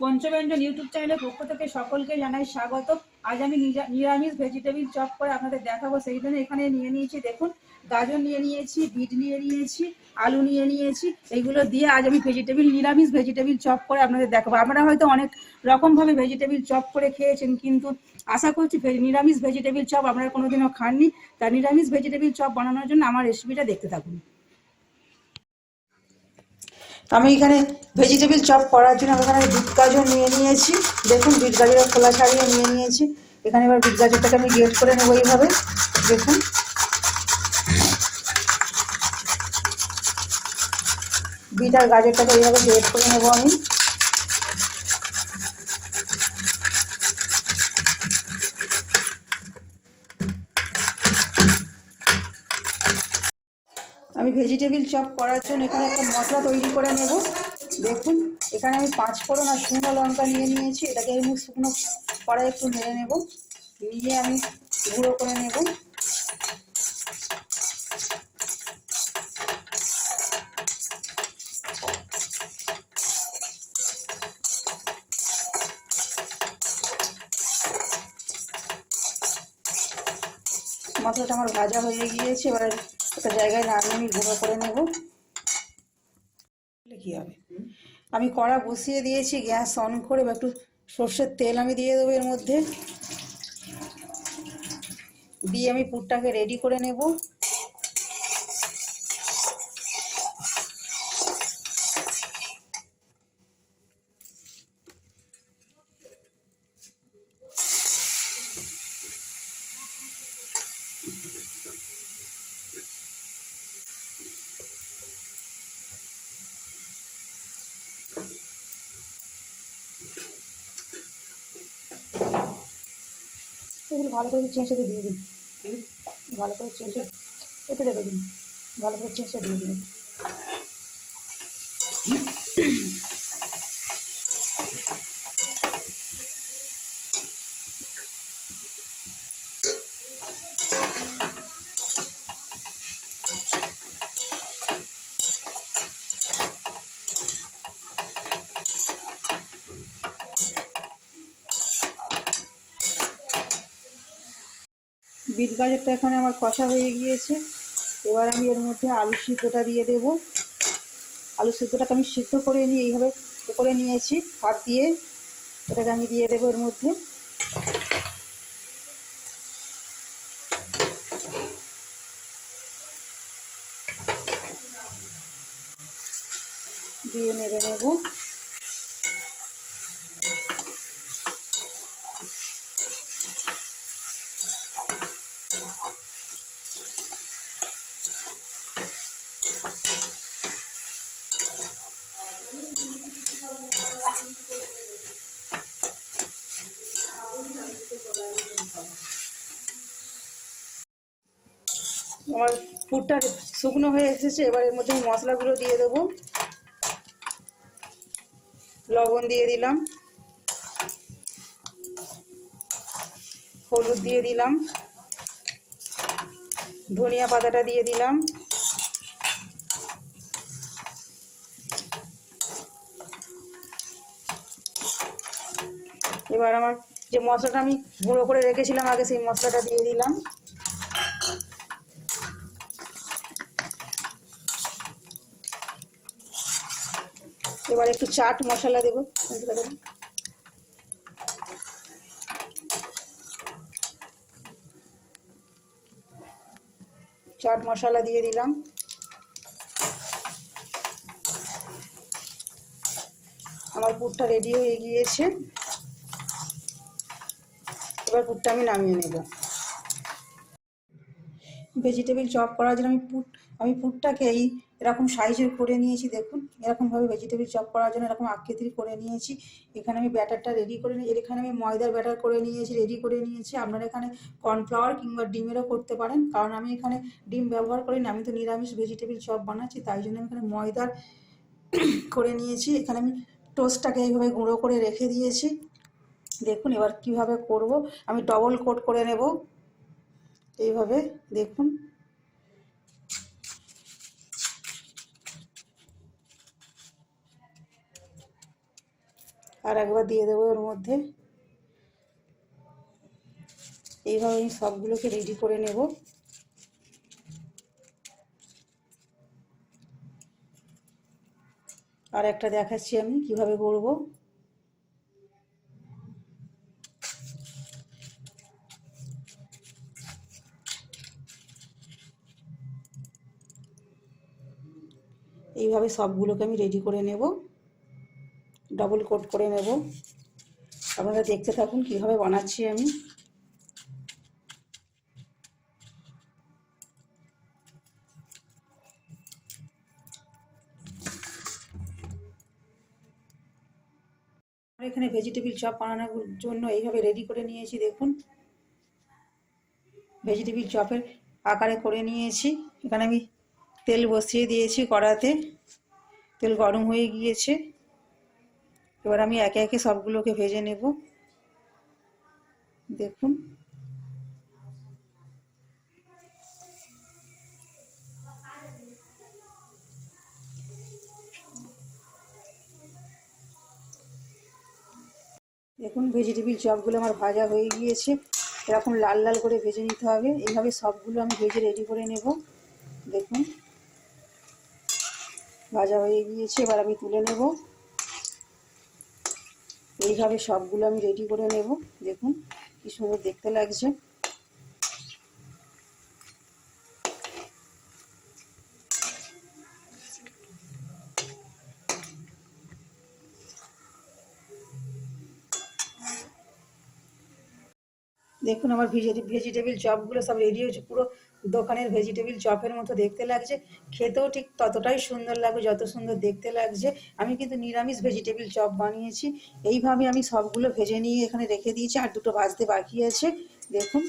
পঞ্চব্যঞ্জন YouTube চ্যানেলের পক্ষ থেকে সকলকে জানাই স্বাগত। আজ আমি নিরামিষ ভেজিটেবিল চপ করে আপনাদের দেখাবো। সেই জন্য এখানে নিয়ে নিয়েছি, দেখুন, গাজর নিয়ে নিয়েছি, বিট নিয়ে নিয়েছি, আলু নিয়ে নিয়েছি। এইগুলো দিয়ে আজ আমি নিরামিষ ভেজিটেবিল চপ করে আপনাদের দেখাবো। আপনারা হয়তো অনেক রকমভাবে ভেজিটেবিল চপ করে খেয়েছেন, কিন্তু আশা করছি নিরামিষ ভেজিটেবিল চপ আপনারা কোনোদিনও খাননি। তা নিরামিষ ভেজিটেবিল চপ বানানোর জন্য আমার রেসিপিটা দেখতে থাকুন। আমি এখানে ভেজিটেবিল চপ করার জন্য আমি এখানে বিট গাজর নিয়ে নিয়েছি। দেখুন, বিট গাজরের খোলা ছাড়িয়ে নিয়ে নিয়েছি। এখানে এবার বিট গাজরটাকে আমি গ্রেট করে নেবো এইভাবে। দেখুন, বিট আর গাজরটাকে এইভাবে গ্রেট করে নেবো আমি। আমি ভেজিটেবিল চপ করার জন্য এখানে একটা মশলা তৈরি করে নেব। দেখুন, এখানে আমি 5 ফোড়ন আর শুকনো লঙ্কা নিয়ে নিয়েছি। এটাকে আমি শুকনো কড়াই একটু নেড়ে নেব, নিয়ে আমি গুঁড়ো করে নেব। মশলাটা আমার ভাজা হয়ে গিয়েছে, এবার একটা জায়গায় নামিয়ে আমি গুঁড়ো করে নেব। কি হবে, আমি কড়া বসিয়ে দিয়েছি, গ্যাস অন করে একটু সর্ষের তেল আমি দিয়ে দেবো এর মধ্যে। দিয়ে আমি পুরটাকে রেডি করে নেব। এগুলো ভালো করে চেঁচে দিয়ে দিন, ভালো করে চেঁচে এতে রেখে দিন, ভালো করে চেঁচে দিয়ে দিন। বিট গাজরটা এখানে আমার কষা হয়ে গিয়েছে। এবার আমি এর মধ্যে আলু সিদ্ধটা দিয়ে দেব। আলু সিদ্ধটাকে আমি সিদ্ধ করে নিয়ে এইভাবে করে নিয়েছি হাত দিয়ে, এটাকে আমি দিয়ে দেবো এর মধ্যে। দিয়ে নেড়ে নেব। আমার পুরটা শুকনো হয়ে এসেছে, এবার এর মধ্যে মশলাগুলো দিয়ে দেবো। লবণ দিয়ে দিলাম, হলুদ দিয়ে দিলাম, ধনিয়া পাতাটা দিয়ে দিলাম, এবার আমার যে মশলাটা আমি গুঁড়ো করে রেখেছিলাম আগে, সেই মশলাটা দিয়ে দিলাম। এবার একটু চাট মশলা দেবো, চাট মশলা দিয়ে দিলাম। আমার পুরটা রেডি হয়ে গিয়েছে, এবার পুরটা আমি নামিয়ে নেব। ভেজিটেবিল চপ করার জন্য আমি পুরটাকে এরকম সাইজের করে নিয়েছি। দেখুন, এরকমভাবে ভেজিটেবিল চপ করার জন্য এরকম আকৃতির করে নিয়েছি। এখানে আমি ব্যাটারটা রেডি করে নিই। এখানে আমি ময়দার ব্যাটার করে নিয়েছি, রেডি করে নিয়েছি। আপনারা এখানে কর্নফ্লাওয়ার কিংবা ডিমেরও করতে পারেন, কারণ আমি এখানে ডিম ব্যবহার করি না, আমি তো নিরামিষ ভেজিটেবিল চপ বানাচ্ছি, তাই জন্য আমি এখানে ময়দার করে নিয়েছি। এখানে আমি টোস্টটাকে এইভাবে গুঁড়ো করে রেখে দিয়েছি। দেখুন, এবার কিভাবে করব, আমি ডবল কোট করে নেব এইভাবে। দেখুন, আর একবার দিয়ে দেবো ওর মধ্যে। এইভাবে আমি সবগুলোকে রেডি করে নেব। আর একটা দেখাচ্ছি আমি কিভাবে করব। এইভাবে সবগুলোকে আমি রেডি করে নেব, ডাবল কোট করে নেব। আপনারা দেখতে থাকুন কিভাবে বানাচ্ছি আমি। এখানে ভেজিটেবিল চপ বানানোর জন্য এইভাবে রেডি করে নিয়েছি। দেখুন ভেজিটেবিল চপের আকারে করে নিয়েছি। এখানে আমি তেল বসিয়ে দিয়েছি কড়াতে, তেল গরম হয়ে গিয়েছে। এবার আমি একে একে সবগুলোকে ভেজে নেব। দেখুন দেখুন ভেজিটেবিল চপগুলো আমার ভাজা হয়ে গিয়েছে। এরকম লাল লাল করে ভেজে নিতে হবে। এইভাবে সবগুলো আমি ভেজে রেডি করে নেব। দেখুন ভাজা হয়ে গিয়েছে, এবার আমি তুলে নেব। এইভাবে সবগুলো আমি রেডি করে নেব। দেখুন কি সুন্দর দেখতে লাগছে। দেখুন আমার ভেজিটেবিল চপগুলো সব রেডি হয়েছে, পুরো দোকানের ভেজিটেবিল চপের মতো দেখতে লাগছে। খেতেও ঠিক ততটাই সুন্দর লাগবে যত সুন্দর দেখতে লাগছে। আমি কিন্তু নিরামিষ ভেজিটেবিল চপ বানিয়েছি। এইভাবে আমি সবগুলো ভেজে নিয়ে এখানে রেখে দিয়েছি, আর দুটো ভাজতে বাকি আছে। দেখুন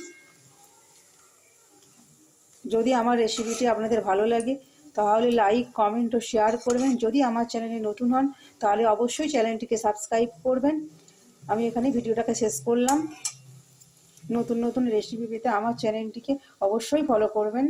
যদি আমার রেসিপিটি আপনাদের ভালো লাগে তাহলে লাইক কমেন্ট ও শেয়ার করবেন। যদি আমার চ্যানেলে নতুন হন তাহলে অবশ্যই চ্যানেলটিকে সাবস্ক্রাইব করবেন। আমি এখানে ভিডিওটাকে শেষ করলাম। নতুন নতুন রেসিপি পেতে আমার চ্যানেলটিকে অবশ্যই ফলো করবেন।